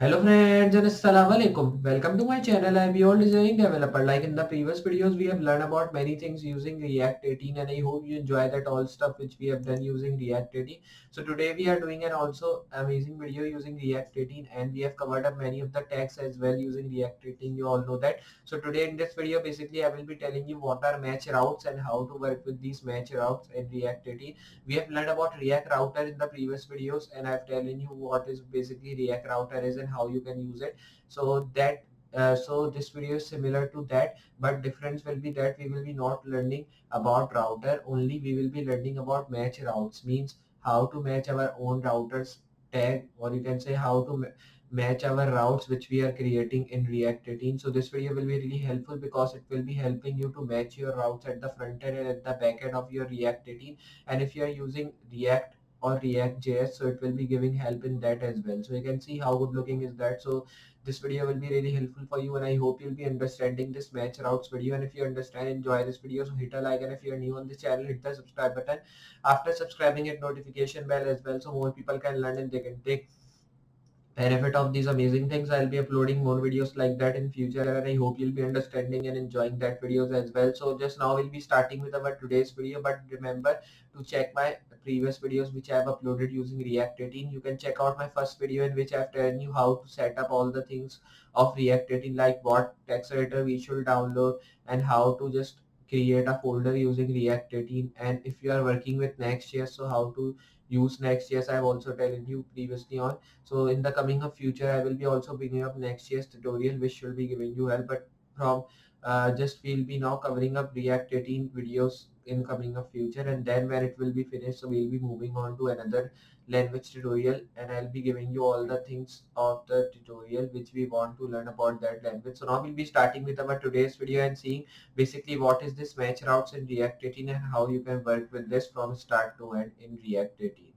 Hello friends and assalamu alaikum. Welcome to my channel. I am your designing developer. Like in the previous videos, we have learned about many things using React 18 and I hope you enjoy that all stuff which we have done using React 18. So today we are doing an also amazing video using React 18 and we have covered up many of the tags as well using React 18. You all know that. So today in this video, basically I will be telling you what are match routes and how to work with these match routes in React 18. We have learned about React router in the previous videos and I've telling you what is basically React router is and how you can use it. So this video is similar to that, but difference will be that we will be not learning about router only. We will be learning about match routes, means how to match our own routers tag, or you can say how to match our routes which we are creating in React 18. So this video will be really helpful because it will be helping you to match your routes at the front end and at the back end of your React 18. And if you are using React or React.js, so it will be giving help in that as well. So you can see how good looking is that. So this video will be really helpful for you and I hope you'll be understanding this match routes video. And if you understand, enjoy this video, so hit a like, and if you are new on this channel, hit the subscribe button. After subscribing, hit notification bell as well so more people can learn and they can take benefit of these amazing things. I'll be uploading more videos like that in future and I hope you'll be understanding and enjoying that videos as well. So just now we'll be starting with our today's video, but remember to check my previous videos which I have uploaded using React 18. You can check out my first video in which I've told you how to set up all the things of React 18, like what text editor we should download and how to just create a folder using React 18. And if you are working with Next.js, so how to use Next.js I've also told you previously on. So in the coming of future, I will be also bringing up Next.js tutorial, which will be giving you help. But from just we'll be now covering up React 18 videos in coming of future, and then when it will be finished, so we'll be moving on to another language tutorial, and I'll be giving you all the things of the tutorial which we want to learn about that language. So now we'll be starting with our today's video and seeing basically what is this match routes in React 18 and how you can work with this from start to end in React 18.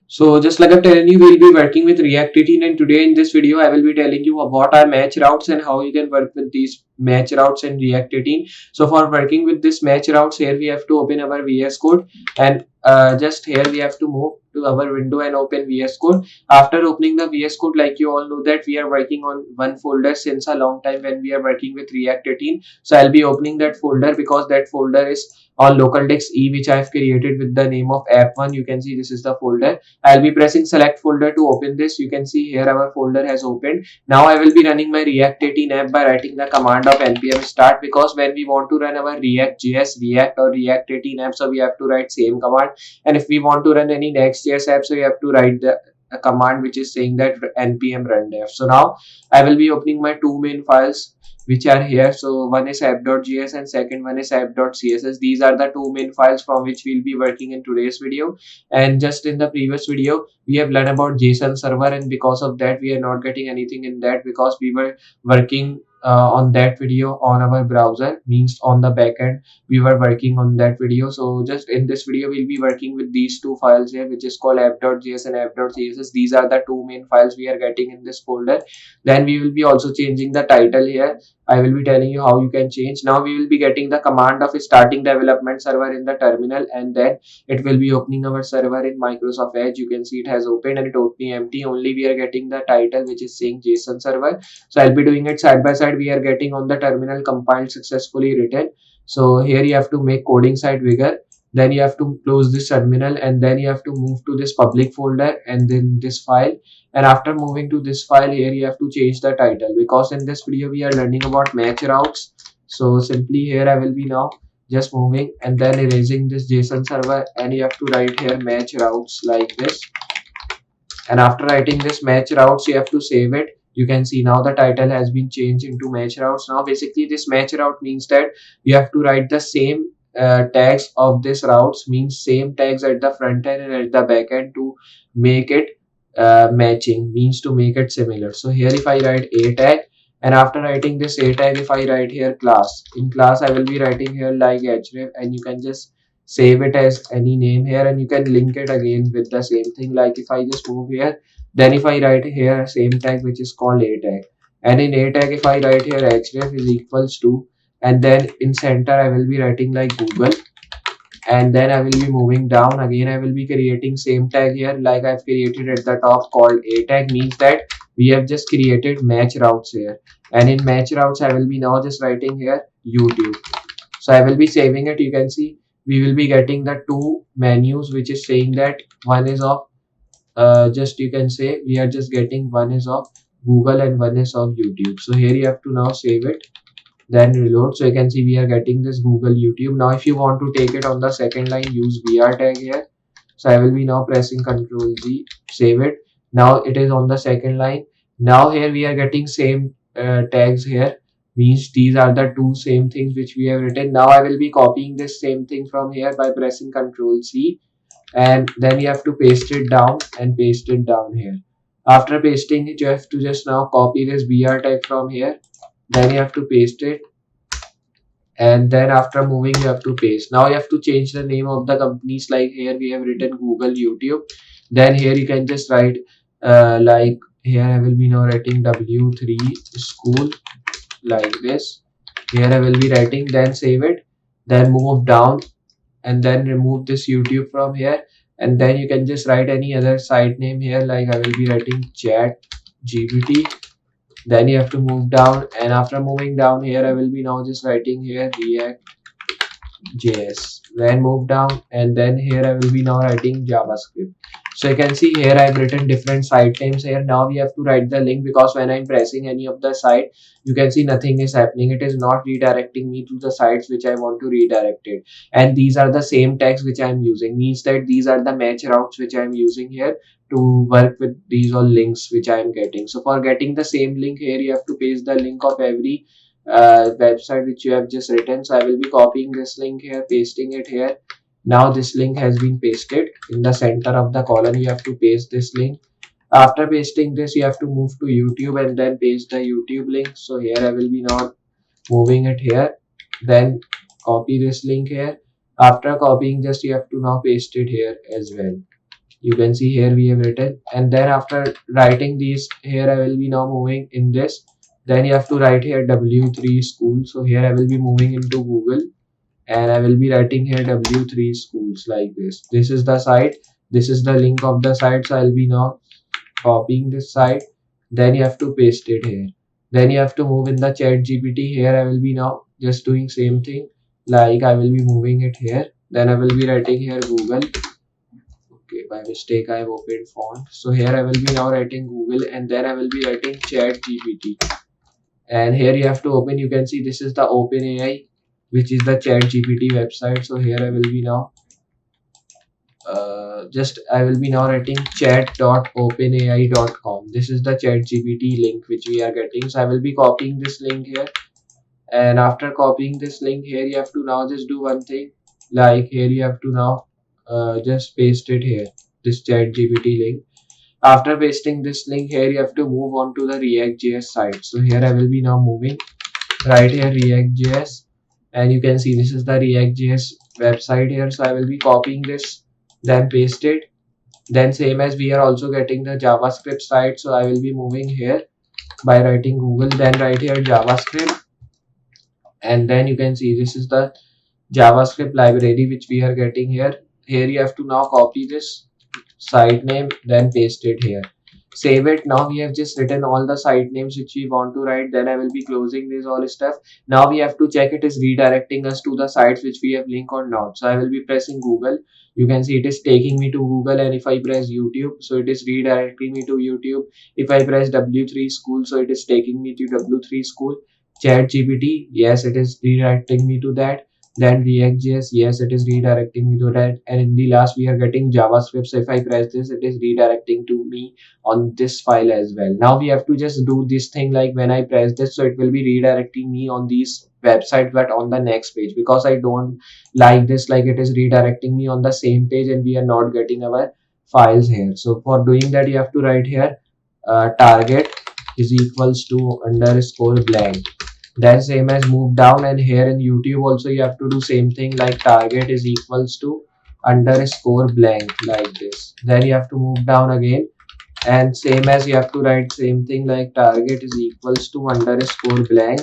So just like I'm telling you, we'll be working with React 18, and today in this video I will be telling you about our match routes and how you can work with these match routes in React 18. So for working with this match routes, here we have to open our VS Code, and just here we have to move to our window and open VS Code. After opening the VS Code, like you all know that we are working on one folder since a long time when we are working with React 18. So I'll be opening that folder because that folder is on local disk E, which I have created with the name of app1. You can see this is the folder. I'll be pressing select folder to open this. You can see here our folder has opened. Now I will be running my React 18 app by writing the command of npm start, because when we want to run our React.js, React or React 18 app, so we have to write same command. And if we want to run any Next.js app, so we have to write the a command which is saying that npm run dev. So now I will be opening my two main files which are here. So one is app.js and second one is app.css. These are the two main files from which we'll be working in today's video. And just in the previous video we have learned about JSON server, and because of that we are not getting anything in that because we were working on that video on our browser, means on the backend we were working on that video. So just in this video we'll be working with these two files here, which is called app.js and app.css. These are the two main files we are getting in this folder. Then we will be also changing the title here. I will be telling you how you can change. Now we will be getting the command of starting development server in the terminal, and then it will be opening our server in Microsoft Edge. You can see it has opened and it opening empty. Only we are getting the title which is saying JSON server. So I'll be doing it side by side. We are getting on the terminal compiled successfully written. So here you have to make coding side bigger. Then you have to close this terminal, and then you have to move to this public folder and then this file. And after moving to this file, here you have to change the title, because in this video we are learning about match routes. So simply here I will be now just moving and then erasing this JSON server, and you have to write here match routes like this. And after writing this match routes, you have to save it. You can see now the title has been changed into match routes. Now basically this match route means that you have to write the same tags of this routes, means same tags at the front end and at the back end to make it matching, means to make it similar. So here if I write a tag, and after writing this a tag, if I write here class, in class I will be writing here like href, and you can just save it as any name here, and you can link it again with the same thing. Like if I just move here, then if I write here same tag which is called a tag, and in a tag if I write here href is equals to, and then in center I will be writing like Google, and then I will be moving down. Again, I will be creating same tag here like I've created at the top, called a tag. Means that we have just created match routes here, and in match routes I will be now just writing here YouTube. So I will be saving it. You can see we will be getting the two menus, which is saying that one is of just, you can say, we are just getting one is of Google and one is of YouTube. So here you have to now save it, then reload. So you can see we are getting this Google YouTube. Now if you want to take it on the second line, use BR tag here. So I will be now pressing Ctrl G, save it. Now it is on the second line. Now here we are getting same tags here, means these are the two same things which we have written. Now I will be copying this same thing from here by pressing Ctrl C, and then you have to paste it down and paste it down here. After pasting it, you have to just now copy this BR tag from here, then you have to paste it, and then after moving you have to paste. Now you have to change the name of the companies, like here we have written Google YouTube, then here you can just write like here I will be now writing W3 school, like this. Here I will be writing, then save it, then move down, and then remove this YouTube from here, and then you can just write any other site name here, like I will be writing Chat GPT. Then you have to move down, and after moving down here I will be now just writing here React.js. Then move down, and then here I will be now writing JavaScript. So you can see here I've written different site names here. Now we have to write the link, because when I'm pressing any of the site, you can see nothing is happening. It is not redirecting me to the sites which I want to redirect it. And these are the same tags which I'm using. Means that these are the match routes which I'm using here to work with these all links which I am getting. So for getting the same link here, you have to paste the link of every website which you have just written. So I will be copying this link here, pasting it here. Now this link has been pasted in the center of the column. You have to paste this link. After pasting this, you have to move to YouTube and then paste the YouTube link. So here I will be now moving it here, then copy this link here. After copying, just you have to now paste it here as well. You can see here we have written, and then after writing these here I will be now moving in this. Then you have to write here W3 school. So here I will be moving into Google, and I will be writing here W3 schools, like this. This is the site, this is the link of the site. So I'll be now copying this site, then you have to paste it here. Then you have to move in the Chat GPT. Here I will be now just doing same thing, like I will be moving it here, then I will be writing here Google. Okay, by mistake I have opened font. So here I will be now writing Google, and then I will be writing Chat GPT. And here you have to open, you can see this is the OpenAI, which is the Chat GPT website. So here I will be now I will be now writing chat.openai.com. This is the Chat GPT link which we are getting. So I will be copying this link here, and after copying this link here, you have to now just do one thing, like here you have to now just paste it here, this Chat GPT link. After pasting this link here, you have to move on to the React.js site. So here I will be now moving right here React.js, and you can see this is the React.js website here. So I will be copying this, then paste it. Then same as we are also getting the JavaScript site, so I will be moving here by writing Google, then right here JavaScript, and then you can see this is the JavaScript library which we are getting here. Here you have to now copy this site name, then paste it here, save it. Now we have just written all the site names which we want to write. Then I will be closing this all stuff. Now we have to check it is redirecting us to the sites which we have linked or not. So I will be pressing Google. You can see it is taking me to Google, and if I press YouTube, so it is redirecting me to YouTube. If I press W3 school, so it is taking me to W3 school. Chat GPT, yes, it is redirecting me to that. Then React.js, yes, it is redirecting me to that. And in the last we are getting JavaScript. So if I press this, it is redirecting to me on this file as well. Now we have to just do this thing, like when I press this, so it will be redirecting me on these website but on the next page, because I don't like this, like it is redirecting me on the same page and we are not getting our files here. So for doing that, you have to write here target is equals to underscore blank. Then same as move down, and here in YouTube also you have to do same thing, like target is equals to underscore blank, like this. Then you have to move down again, and same as you have to write same thing, like target is equals to underscore blank.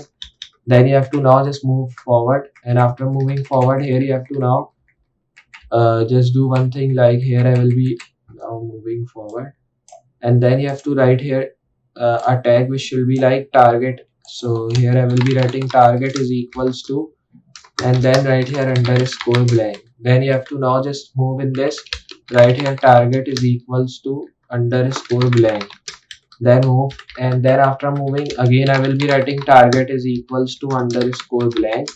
Then you have to now just move forward, and after moving forward here you have to now just do one thing, like here I will be now moving forward, and then you have to write here a tag which should be like target. So here I will be writing target is equals to, and then right here underscore blank. Then you have to now just move in this, right here target is equals to underscore blank, then move, and then after moving again I will be writing target is equals to underscore blank,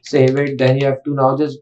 save it. Then you have to now just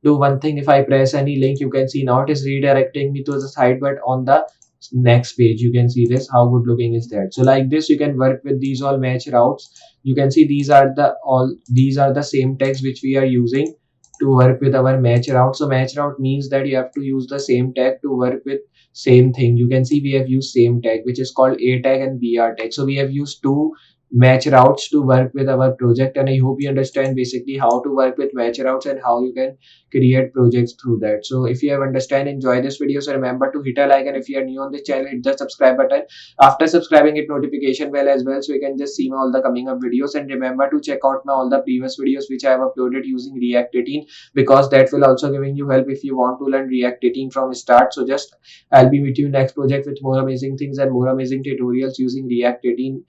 do one thing. If I press any link, you can see now it is redirecting me to the site, but on the next page you can see this. How good looking is that? So like this you can work with these all match routes. You can see these are the same text which we are using to work with our match route. So match route means that you have to use the same tag to work with same thing. You can see we have used same tag which is called a tag and br tag. So we have used two match routes to work with our project, and I hope you understand basically how to work with match routes and how you can create projects through that. So if you have understand, enjoy this video, so remember to hit a like, and if you are new on this channel, hit the subscribe button. After subscribing, hit notification bell as well, so you can just see all the coming up videos. And remember to check out my all the previous videos which I have uploaded using React 18, because that will also giving you help if you want to learn React 18 from start. So just I'll be with you next project with more amazing things and more amazing tutorials using React 18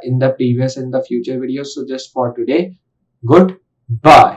in the previous and the future videos. So just for today, goodbye.